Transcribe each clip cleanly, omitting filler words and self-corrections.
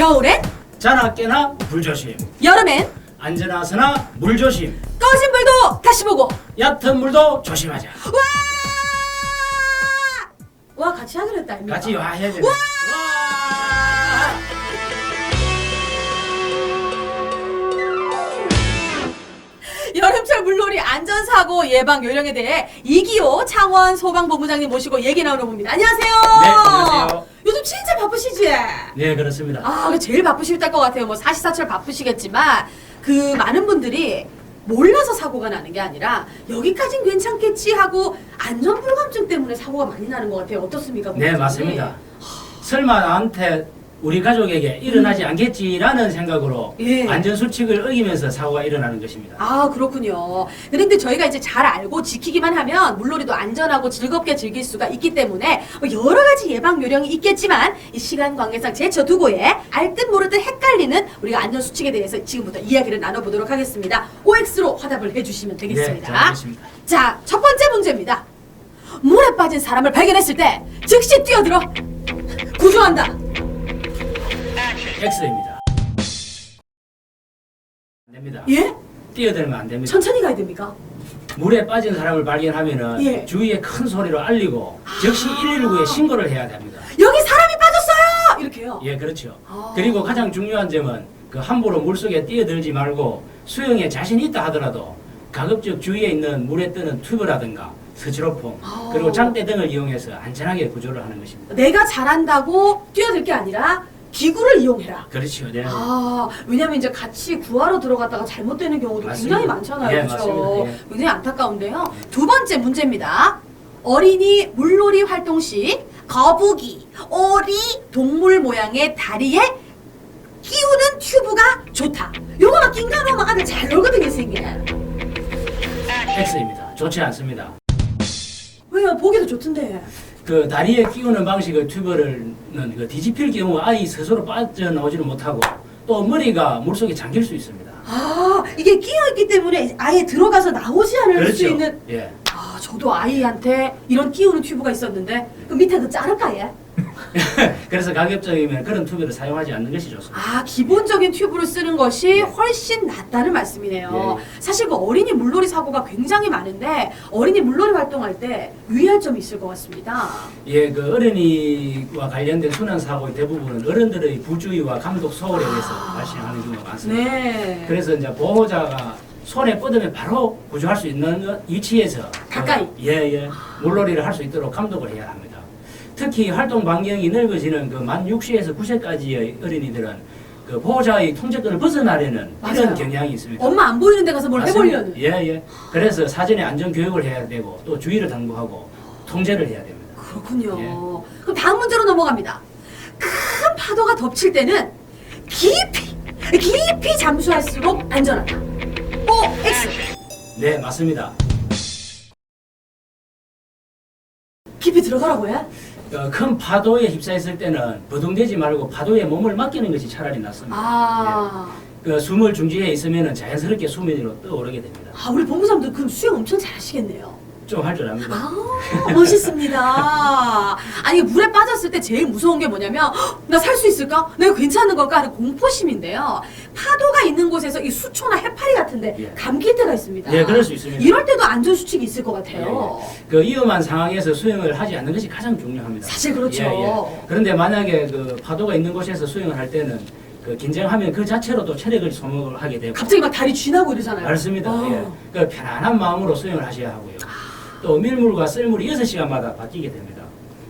겨울엔 자나 깨나 불조심. 여름엔 안전하서나 물조심. 꺼진 불도 다시 보고 얕은 물도 조심하자. 와 같이 하기로 했다 아닙니까? 같이 와 해야 되네. 와! 여름철 물놀이 안전사고 예방 요령에 대해 이기호 창원 소방본부장님 모시고 얘기 나눠봅니다. 안녕하세요. 네, 안녕하세요. 요즘 진짜 바쁘시지? 네, 그렇습니다. 아, 제일 바쁘실 것 같아요. 뭐 사시사철 바쁘시겠지만 그 많은 분들이 몰라서 사고가 나는 게 아니라 여기까진 괜찮겠지 하고 안전불감증 때문에 사고가 많이 나는 것 같아요. 어떻습니까? 네, 본부장님? 맞습니다. 설마 나한테 우리 가족에게 일어나지 않겠지라는 생각으로 예. 안전수칙을 어기면서 사고가 일어나는 것입니다. 아 그렇군요. 그런데 저희가 이제 잘 알고 지키기만 하면 물놀이도 안전하고 즐겁게 즐길 수가 있기 때문에 뭐 여러 가지 예방 요령이 있겠지만 이 시간 관계상 제쳐두고에 알 듯 모를 듯 헷갈리는 우리가 안전 수칙에 대해서 지금부터 이야기를 나눠보도록 하겠습니다. OX로 화답을 해주시면 되겠습니다. 네, 잘하겠습니다. 자, 첫 번째 문제입니다. 물에 빠진 사람을 발견했을 때 즉시 뛰어들어 구조한다. X입니다. 안 됩니다. 예? 뛰어들면 안 됩니다. 천천히 가야 됩니까? 물에 빠진 사람을 발견하면은 예. 주위에 큰 소리로 알리고 즉시 119에 신고를 해야 됩니다. 여기 사람이 빠졌어요! 이렇게요. 예, 그렇죠. 아. 그리고 가장 중요한 점은 그 함부로 물속에 뛰어들지 말고 수영에 자신이 있다 하더라도 가급적 주위에 있는 물에 뜨는 튜브라든가 스티로폼 아. 그리고 장대 등을 이용해서 안전하게 구조를 하는 것입니다. 내가 잘한다고 뛰어들 게 아니라 기구를 이용해라. 그렇죠. 네. 아, 왜냐면 이제 같이 구하러 들어갔다가 잘못되는 경우도 맞습니다. 굉장히 많잖아요. 예, 그렇죠? 맞습니다. 예. 굉장히 안타까운데요. 두 번째 문제입니다. 어린이 물놀이 활동 시 거북이, 오리, 동물 모양의 다리에 끼우는 튜브가 좋다. 요거 막 낑가노 아들 잘 놀거든요, 선생님. X입니다. 좋지 않습니다. 왜요? 보기도 좋던데. 그 다리에 끼우는 방식의 튜브는 그 뒤집힐 경우 아이 스스로 빠져나오지는 못하고 또 머리가 물속에 잠길 수 있습니다. 아, 이게 끼어있기 때문에 아예 들어가서 나오지 않을 그렇죠. 수 있는. 예. 아, 저도 아이한테 이런 끼우는 튜브가 있었는데 그 밑에도 자를까 얘? 그래서 가급적이면 그런 튜브를 사용하지 않는 것이 좋습니다. 아, 기본적인 튜브를 쓰는 것이 훨씬 낫다는 말씀이네요. 예. 사실 그 어린이 물놀이 사고가 굉장히 많은데 어린이 물놀이 활동할 때 유의할 점이 있을 것 같습니다. 예, 그 어린이와 관련된 순환 사고의 대부분은 어른들의 부주의와 감독 소홀에 의해서 발생하는 경우가 많습니다. 네. 그래서 이제 보호자가 손에 뻗으면 바로 구조할 수 있는 위치에서 가까이. 예, 물놀이를 할 수 있도록 감독을 해야 합니다. 특히 활동 반경이 넓어지는 그 만 6세에서 9세까지의 어린이들은 그 보호자의 통제권을 벗어나려는 맞아요. 이런 경향이 있습니다. 엄마 안 보이는 데 가서 뭘 맞습니다. 해보려는. 예. 그래서 사전에 안전 교육을 해야 되고 또 주의를 당부하고 통제를 해야 됩니다. 그렇군요. 예. 그럼 다음 문제로 넘어갑니다. 큰 파도가 덮칠 때는 깊이 잠수할수록 안전하다. O, X. 네, 맞습니다. 깊이 들어가라고 해? 큰 파도에 휩싸였을 때는 버둥대지 말고 파도에 몸을 맡기는 것이 차라리 낫습니다. 아. 그 숨을 중지해 있으면 자연스럽게 수면 위로 떠오르게 됩니다. 아, 우리 본부장도 그럼 수영 엄청 잘하시겠네요. 좀 할 줄 압니다. 아, 멋있습니다. 아니, 물에 빠졌을 때 제일 무서운 게 뭐냐면, 나 살 수 있을까? 내가 괜찮은 걸까? 하는 공포심인데요. 파도가 있는 곳에서 이 수초나 해파리 같은데 예. 감길 때가 있습니다. 예, 그럴 수 있습니다. 이럴 때도 안전수칙이 있을 것 같아요. 그 위험한 상황에서 수영을 하지 않는 것이 가장 중요합니다. 사실 그렇죠. 그런데 만약에 그 파도가 있는 곳에서 수영을 할 때는 그 긴장하면 그 자체로도 체력을 소모를 하게 되고 갑자기 막 다리 쥐나고 이러잖아요. 맞습니다. 어. 예. 그 편안한 마음으로 수영을 하셔야 하고요. 또 밀물과 썰물이 6시간마다 바뀌게 됩니다.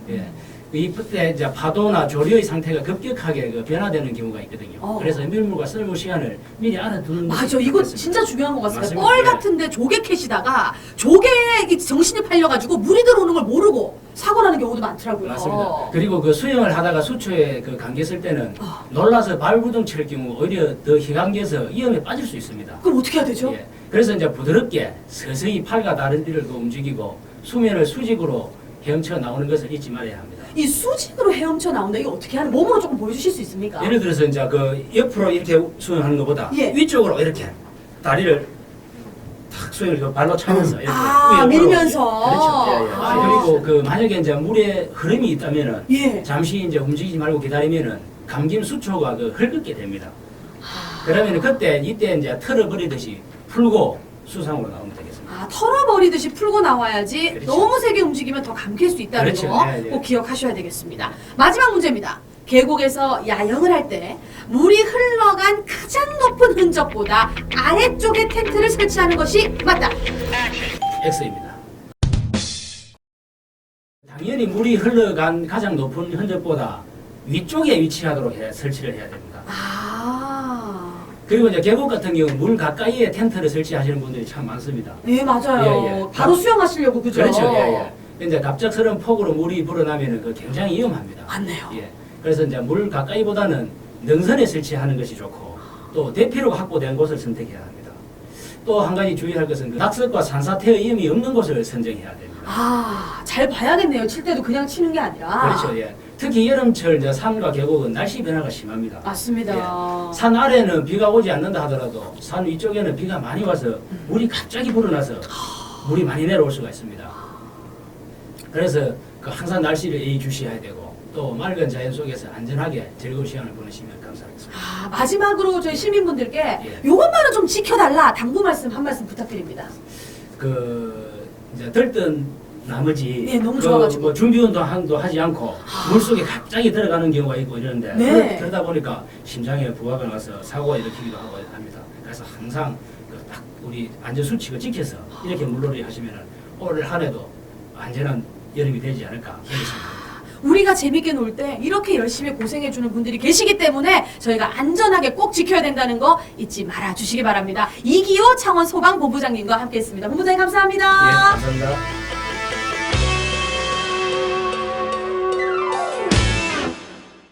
예. 이때 이제 파도나 조류의 상태가 급격하게 그 변화되는 경우가 있거든요. 그래서 밀물과 썰물 시간을 미리 알아두는 맞아, 것이 이거 좋습니다. 진짜 중요한 것 같습니다. 맞습니다. 뻘 예. 같은데 조개 캐시다가 조개에 이 정신이 팔려가지고 물이 들어오는 걸 모르고 사고 나는 경우도 많더라고요. 맞습니다. 그리고 그 수영을 하다가 수초에 그 감겼을 때는 어. 놀라서 발부둥 칠 경우 오히려 더 희감겨서 위험에 빠질 수 있습니다. 그럼 어떻게 해야 되죠? 예. 그래서 이제 부드럽게 서서히 팔과 다리를 그 움직이고 수면을 수직으로 헤엄쳐 나오는 것을 잊지 말아야 합니다. 이 수직으로 헤엄쳐 나온다. 이거 어떻게 하는? 몸으로 조금 보여주실 수 있습니까? 예를 들어서 이제 그 옆으로 이렇게 수영하는 것보다 예. 위쪽으로 이렇게 다리를 탁 수영을 그 발로 차면서 이렇게 아, 위에 밀면서. 그렇죠. 예. 아. 그리고 그 만약에 이제 물에 흐름이 있다면은 예. 잠시 이제 움직이지 말고 기다리면은 감김 수초가 그 헐겁게 됩니다. 그러면 이때 이제 털어버리듯이 풀고 수상으로 나오면 되겠습니다. 아, 털어버리듯이 풀고 나와야지 그렇죠. 너무 세게 움직이면 더 감길 수 있다는 그렇죠. 거 네, 네. 꼭 기억하셔야 되겠습니다. 마지막 문제입니다. 계곡에서 야영을 할 때 물이 흘러간 가장 높은 흔적보다 아래쪽에 텐트를 설치하는 것이 맞다. X입니다. 당연히 물이 흘러간 가장 높은 흔적보다 위쪽에 위치하도록 설치를 해야 됩니다. 아, 그리고 이제 계곡 같은 경우는 물 가까이에 텐트를 설치하시는 분들이 참 많습니다. 네 맞아요. 예, 예. 바로 수영하시려고 그죠? 그렇죠. 예, 예. 이제 갑작스러운 폭우로 물이 불어나면 그 굉장히 위험합니다. 맞네요. 예. 그래서 이제 물 가까이보다는 능선에 설치하는 것이 좋고 또 대피로가 확보된 곳을 선택해야 합니다. 또 한 가지 주의할 것은 그 낙석과 산사태의 위험이 없는 곳을 선정해야 됩니다. 아, 잘 봐야겠네요. 칠 때도 그냥 치는 게 아니라. 그렇죠. 예. 특히 여름철 이제 산과 계곡은 날씨 변화가 심합니다. 맞습니다. 예. 산 아래는 비가 오지 않는다 하더라도 산 위쪽에는 비가 많이 와서 물이 갑자기 불어나서 물이 많이 내려올 수가 있습니다. 그래서 그 항상 날씨를 예의주시해야 되고 또 맑은 자연 속에서 안전하게 즐거운 시간을 보내시면 감사하겠습니다. 아, 마지막으로 저희 시민분들께 예. 요것만은 좀 지켜달라 당부 말씀 한 말씀 부탁드립니다. 그 이제 들뜬 나머지 네, 너무 좋아가지고. 뭐 준비 운동도 하지 않고 물 속에 갑자기 들어가는 경우가 있고 이러는데 네. 그러다 보니까 심장에 부하가 나서 사고가 일으키기도 하고 합니다. 그래서 항상 딱 우리 안전 수칙을 지켜서 이렇게 물놀이 하시면은 올 한해도 안전한 여름이 되지 않을까 그렇게 생각합니다. 우리가 재밌게 놀 때 이렇게 열심히 고생해주는 분들이 계시기 때문에 저희가 안전하게 꼭 지켜야 된다는 거 잊지 말아 주시기 바랍니다. 이기호 창원 소방본부장님과 함께했습니다. 본부장님 감사합니다. 예, 감사합니다.